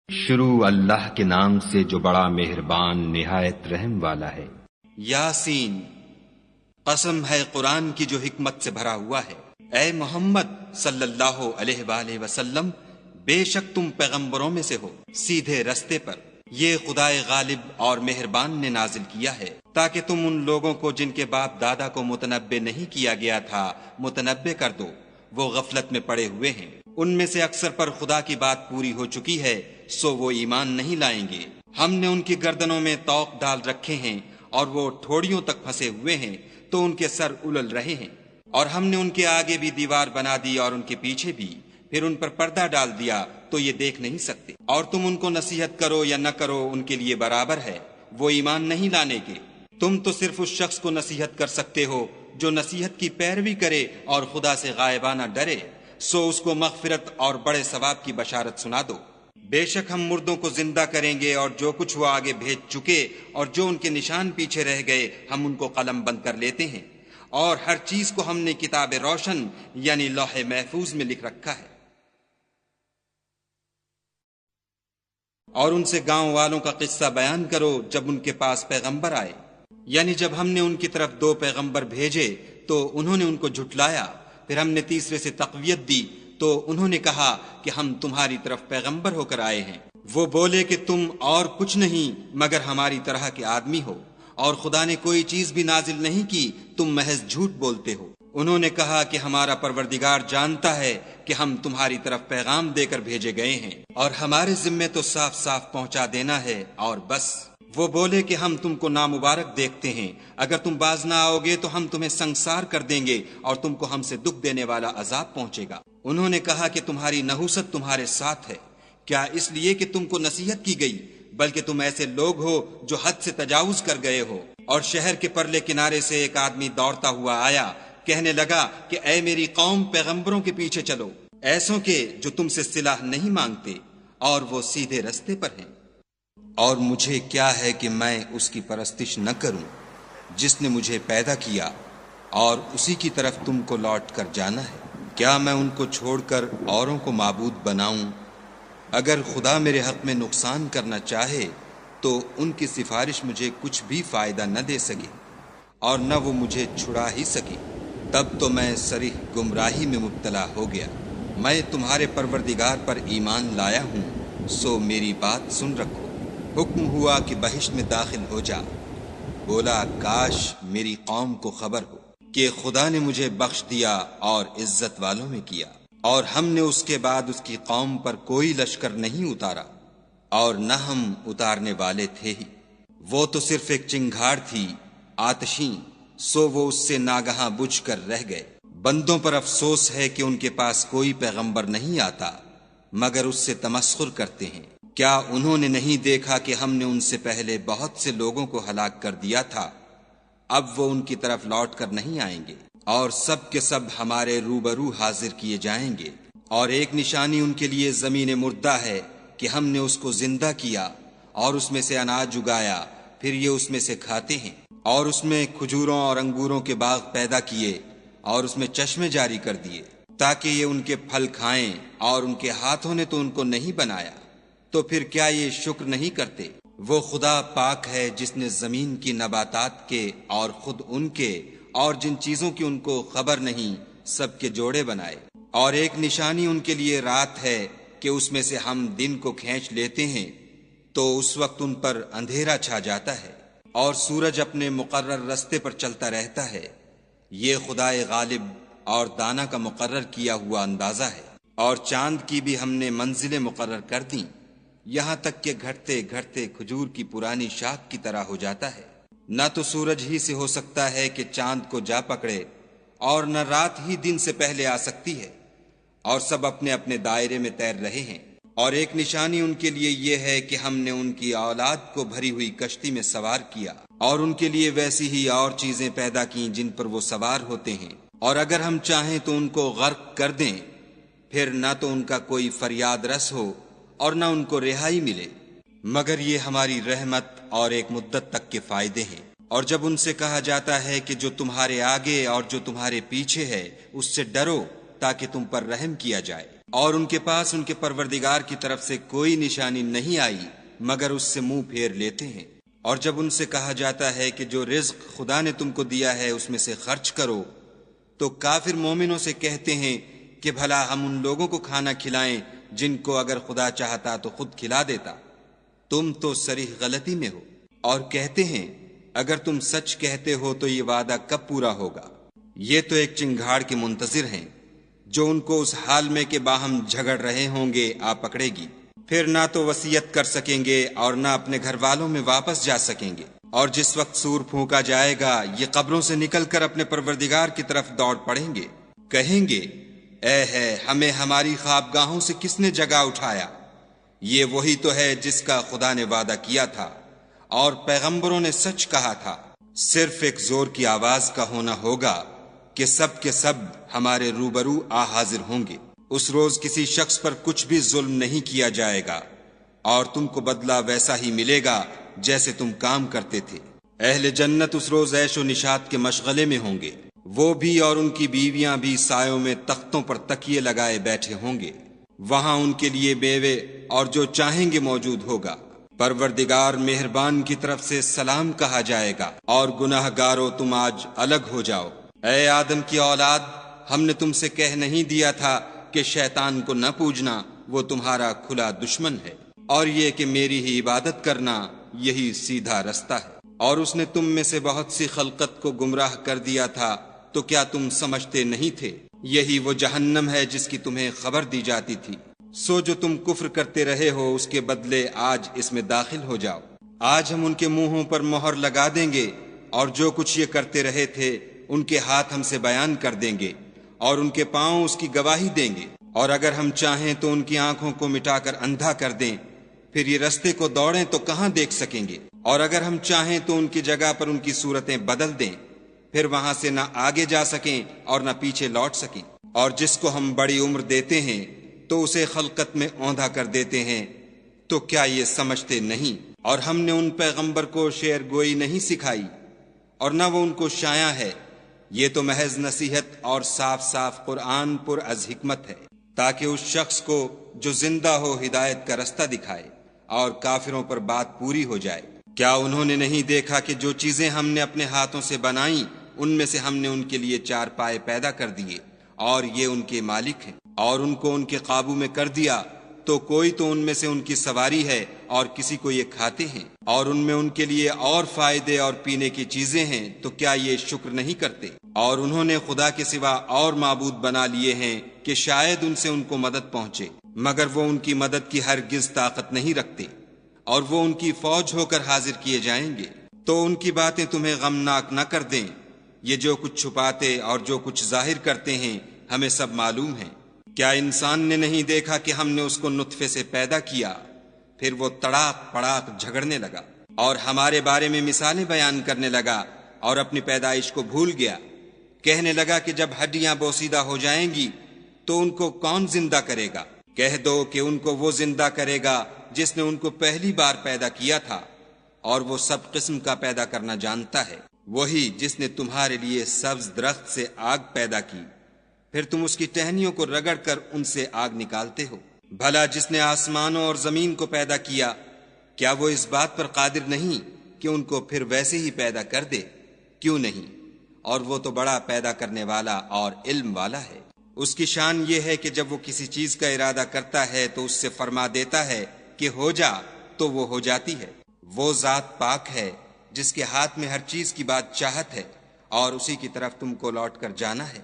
شروع اللہ کے نام سے جو بڑا مہربان نہایت رحم والا ہے۔ یاسین، قسم ہے قرآن کی جو حکمت سے بھرا ہوا ہے۔ اے محمد صلی اللہ علیہ وآلہ وسلم، بے شک تم پیغمبروں میں سے ہو، سیدھے رستے پر۔ یہ خدائے غالب اور مہربان نے نازل کیا ہے تاکہ تم ان لوگوں کو جن کے باپ دادا کو متنبع نہیں کیا گیا تھا متنبع کر دو، وہ غفلت میں پڑے ہوئے ہیں۔ ان میں سے اکثر پر خدا کی بات پوری ہو چکی ہے، سو وہ ایمان نہیں لائیں گے۔ ہم نے ان کی گردنوں میں طوق ڈال رکھے ہیں اور وہ ٹھوڑیوں تک پھنسے ہوئے ہیں تو ان کے سر الل رہے ہیں، اور ہم نے ان کے آگے بھی دیوار بنا دی اور ان کے پیچھے بھی، پھر ان پر پردہ ڈال دیا تو یہ دیکھ نہیں سکتے۔ اور تم ان کو نصیحت کرو یا نہ کرو ان کے لیے برابر ہے، وہ ایمان نہیں لانے کے۔ تم تو صرف اس شخص کو نصیحت کر سکتے ہو جو نصیحت کی پیروی کرے اور خدا سے غائبانہ ڈرے، سو اس کو مغفرت اور بڑے ثواب کی بشارت سنا دو۔ بے شک ہم مردوں کو زندہ کریں گے، اور جو کچھ وہ آگے بھیج چکے اور جو ان کے نشان پیچھے رہ گئے ہم ان کو قلم بند کر لیتے ہیں، اور ہر چیز کو ہم نے کتاب روشن یعنی لوح محفوظ میں لکھ رکھا ہے۔ اور ان سے گاؤں والوں کا قصہ بیان کرو جب ان کے پاس پیغمبر آئے، یعنی جب ہم نے ان کی طرف 2 پیغمبر بھیجے تو انہوں نے ان کو جھٹلایا، پھر ہم نے تیسرے سے تقویت دی تو انہوں نے کہا کہ ہم تمہاری طرف پیغمبر ہو کر آئے ہیں۔ وہ بولے کہ تم اور کچھ نہیں مگر ہماری طرح کے آدمی ہو، اور خدا نے کوئی چیز بھی نازل نہیں کی، تم محض جھوٹ بولتے ہو۔ انہوں نے کہا کہ ہمارا پروردگار جانتا ہے کہ ہم تمہاری طرف پیغام دے کر بھیجے گئے ہیں، اور ہمارے ذمے تو صاف صاف پہنچا دینا ہے اور بس۔ وہ بولے کہ ہم تم کو نامبارک دیکھتے ہیں، اگر تم باز نہ آؤ گے تو ہم تمہیں سنگسار کر دیں گے اور تم کو ہم سے دکھ دینے والا عذاب پہنچے گا۔ انہوں نے کہا کہ تمہاری نحوست تمہارے ساتھ ہے، کیا اس لیے کہ تم کو نصیحت کی گئی؟ بلکہ تم ایسے لوگ ہو جو حد سے تجاوز کر گئے ہو۔ اور شہر کے پرلے کنارے سے ایک آدمی دوڑتا ہوا آیا، کہنے لگا کہ اے میری قوم، پیغمبروں کے پیچھے چلو، ایسوں کے جو تم سے صلاح نہیں مانگتے اور وہ سیدھے رستے پر ہیں۔ اور مجھے کیا ہے کہ میں اس کی پرستش نہ کروں جس نے مجھے پیدا کیا، اور اسی کی طرف تم کو لوٹ کر جانا ہے۔ کیا میں ان کو چھوڑ کر اوروں کو معبود بناؤں؟ اگر خدا میرے حق میں نقصان کرنا چاہے تو ان کی سفارش مجھے کچھ بھی فائدہ نہ دے سکے، اور نہ وہ مجھے چھڑا ہی سکے۔ تب تو میں صریح گمراہی میں مبتلا ہو گیا۔ میں تمہارے پروردگار پر ایمان لایا ہوں، سو میری بات سن رکھو۔ حکم ہوا کہ بہشت میں داخل ہو جا۔ بولا کاش میری قوم کو خبر ہو کہ خدا نے مجھے بخش دیا اور عزت والوں میں کیا، اور ہم نے اس کے بعد اس کی قوم پر کوئی لشکر نہیں اتارا، اور نہ ہم اتارنے والے تھے ہی۔ وہ تو صرف ایک چنگھاڑ تھی آتشیں، سو وہ اس سے ناگہاں بجھ کر رہ گئے۔ بندوں پر افسوس ہے کہ ان کے پاس کوئی پیغمبر نہیں آتا مگر اس سے تمسخر کرتے ہیں۔ کیا انہوں نے نہیں دیکھا کہ ہم نے ان سے پہلے بہت سے لوگوں کو ہلاک کر دیا تھا؟ اب وہ ان کی طرف لوٹ کر نہیں آئیں گے، اور سب کے سب ہمارے روبرو حاضر کیے جائیں گے۔ اور ایک نشانی ان کے لیے زمین مردہ ہے کہ ہم نے اس کو زندہ کیا اور اس میں سے اناج اگایا، پھر یہ اس میں سے کھاتے ہیں، اور اس میں کھجوروں اور انگوروں کے باغ پیدا کیے اور اس میں چشمے جاری کر دیے تاکہ یہ ان کے پھل کھائیں، اور ان کے ہاتھوں نے تو ان کو نہیں بنایا، تو پھر کیا یہ شکر نہیں کرتے؟ وہ خدا پاک ہے جس نے زمین کی نباتات کے اور خود ان کے اور جن چیزوں کی ان کو خبر نہیں سب کے جوڑے بنائے۔ اور ایک نشانی ان کے لیے رات ہے کہ اس میں سے ہم دن کو کھینچ لیتے ہیں تو اس وقت ان پر اندھیرا چھا جاتا ہے، اور سورج اپنے مقرر رستے پر چلتا رہتا ہے۔ یہ خدائے غالب اور دانا کا مقرر کیا ہوا اندازہ ہے۔ اور چاند کی بھی ہم نے منزلیں مقرر کر دیں، یہاں تک کہ گھٹتے گھٹتے کھجور کی پرانی شاخ کی طرح ہو جاتا ہے۔ نہ تو سورج ہی سے ہو سکتا ہے کہ چاند کو جا پکڑے، اور نہ رات ہی دن سے پہلے آ سکتی ہے، اور سب اپنے اپنے دائرے میں تیر رہے ہیں۔ اور ایک نشانی ان کے لیے یہ ہے کہ ہم نے ان کی اولاد کو بھری ہوئی کشتی میں سوار کیا، اور ان کے لیے ویسی ہی اور چیزیں پیدا کیں جن پر وہ سوار ہوتے ہیں، اور اگر ہم چاہیں تو ان کو غرق کر دیں، پھر نہ تو ان کا کوئی فریاد رس ہو اور نہ ان کو رہائی ملے، مگر یہ ہماری رحمت اور ایک مدت تک کے فائدے ہیں۔ اور جب ان سے کہا جاتا ہے کہ جو تمہارے آگے اور جو تمہارے پیچھے ہے اس سے ڈرو تاکہ تم پر رحم کیا جائے، اور ان کے پاس ان کے پروردگار کی طرف سے کوئی نشانی نہیں آئی مگر اس سے منہ پھیر لیتے ہیں۔ اور جب ان سے کہا جاتا ہے کہ جو رزق خدا نے تم کو دیا ہے اس میں سے خرچ کرو، تو کافر مومنوں سے کہتے ہیں کہ بھلا ہم ان لوگوں کو کھانا کھلائیں جن کو اگر خدا چاہتا تو خود کھلا دیتا، تم تو صریح غلطی میں ہو۔ اور کہتے ہیں اگر تم سچ کہتے ہو تو یہ وعدہ کب پورا ہوگا؟ یہ تو ایک چنگھاڑ کے منتظر ہیں جو ان کو اس حال میں کہ باہم جھگڑ رہے ہوں گے آ پکڑے گی، پھر نہ تو وصیت کر سکیں گے اور نہ اپنے گھر والوں میں واپس جا سکیں گے۔ اور جس وقت سور پھونکا جائے گا یہ قبروں سے نکل کر اپنے پروردگار کی طرف دوڑ پڑیں گے، کہیں گے اے ہے ہمیں ہماری خوابگاہوں سے کس نے جگا اٹھایا؟ یہ وہی تو ہے جس کا خدا نے وعدہ کیا تھا اور پیغمبروں نے سچ کہا تھا۔ صرف ایک زور کی آواز کا ہونا ہوگا کہ سب کے سب ہمارے روبرو آ حاضر ہوں گے۔ اس روز کسی شخص پر کچھ بھی ظلم نہیں کیا جائے گا اور تم کو بدلہ ویسا ہی ملے گا جیسے تم کام کرتے تھے۔ اہل جنت اس روز عیش و نشاط کے مشغلے میں ہوں گے، وہ بھی اور ان کی بیویاں بھی سایوں میں تختوں پر تکیے لگائے بیٹھے ہوں گے، وہاں ان کے لیے میوے اور جو چاہیں گے موجود ہوگا۔ پروردگار مہربان کی طرف سے سلام کہا جائے گا اور گناہ گارو تم آج الگ ہو جاؤ۔ اے آدم کی اولاد، ہم نے تم سے کہہ نہیں دیا تھا کہ شیطان کو نہ پوجنا، وہ تمہارا کھلا دشمن ہے، اور یہ کہ میری ہی عبادت کرنا یہی سیدھا رستہ ہے۔ اور اس نے تم میں سے بہت سی خلقت کو گمراہ کر دیا تھا، تو کیا تم سمجھتے نہیں تھے؟ یہی وہ جہنم ہے جس کی تمہیں خبر دی جاتی تھی۔ سو جو تم کفر کرتے رہے ہو اس کے بدلے آج اس میں داخل ہو جاؤ۔ آج ہم ان کے منہوں پر مہر لگا دیں گے اور جو کچھ یہ کرتے رہے تھے ان کے ہاتھ ہم سے بیان کر دیں گے اور ان کے پاؤں اس کی گواہی دیں گے۔ اور اگر ہم چاہیں تو ان کی آنکھوں کو مٹا کر اندھا کر دیں، پھر یہ رستے کو دوڑیں تو کہاں دیکھ سکیں گے؟ اور اگر ہم چاہیں تو ان کی جگہ پر ان کی صورتیں بدل دیں، پھر وہاں سے نہ آگے جا سکیں اور نہ پیچھے لوٹ سکیں۔ اور جس کو ہم بڑی عمر دیتے ہیں تو اسے خلقت میں اوندھا کر دیتے ہیں، تو کیا یہ سمجھتے نہیں؟ اور ہم نے ان پیغمبر کو شعر گوئی نہیں سکھائی اور نہ وہ ان کو شایع ہے، یہ تو محض نصیحت اور صاف صاف قرآن پر از حکمت ہے، تاکہ اس شخص کو جو زندہ ہو ہدایت کا رستہ دکھائے اور کافروں پر بات پوری ہو جائے۔ کیا انہوں نے نہیں دیکھا کہ جو چیزیں ہم نے اپنے ہاتھوں سے بنائیں ان میں سے ہم نے ان کے لیے چار پائے پیدا کر دیے اور یہ ان کے مالک ہیں، اور ان کو ان کے قابو میں کر دیا تو کوئی تو ان میں سے ان کی سواری ہے اور کسی کو یہ کھاتے ہیں، اور ان میں ان کے لیے اور فائدے اور پینے کی چیزیں ہیں، تو کیا یہ شکر نہیں کرتے؟ اور انہوں نے خدا کے سوا اور معبود بنا لیے ہیں کہ شاید ان سے ان کو مدد پہنچے، مگر وہ ان کی مدد کی ہرگز طاقت نہیں رکھتے، اور وہ ان کی فوج ہو کر حاضر کیے جائیں گے۔ تو ان کی باتیں تمہیں غمناک نہ کر دیں، یہ جو کچھ چھپاتے اور جو کچھ ظاہر کرتے ہیں ہمیں سب معلوم ہے۔ کیا انسان نے نہیں دیکھا کہ ہم نے اس کو نطفے سے پیدا کیا، پھر وہ تڑاک پڑاک جھگڑنے لگا اور ہمارے بارے میں مثالیں بیان کرنے لگا اور اپنی پیدائش کو بھول گیا، کہنے لگا کہ جب ہڈیاں بوسیدہ ہو جائیں گی تو ان کو کون زندہ کرے گا؟ کہہ دو کہ ان کو وہ زندہ کرے گا جس نے ان کو پہلی بار پیدا کیا تھا، اور وہ سب قسم کا پیدا کرنا جانتا ہے، وہی جس نے تمہارے لیے سبز درخت سے آگ پیدا کی، پھر تم اس کی ٹہنیوں کو رگڑ کر ان سے آگ نکالتے ہو۔ بھلا جس نے آسمانوں اور زمین کو پیدا کیا، کیا وہ اس بات پر قادر نہیں کہ ان کو پھر ویسے ہی پیدا کر دے؟ کیوں نہیں؟ اور وہ تو بڑا پیدا کرنے والا اور علم والا ہے۔ اس کی شان یہ ہے کہ جب وہ کسی چیز کا ارادہ کرتا ہے تو اس سے فرما دیتا ہے کہ ہو جا، تو وہ ہو جاتی ہے۔ وہ ذات پاک ہے جس کے ہاتھ میں ہر چیز کی بات چاہت ہے، اور اسی کی طرف تم کو لوٹ کر جانا ہے۔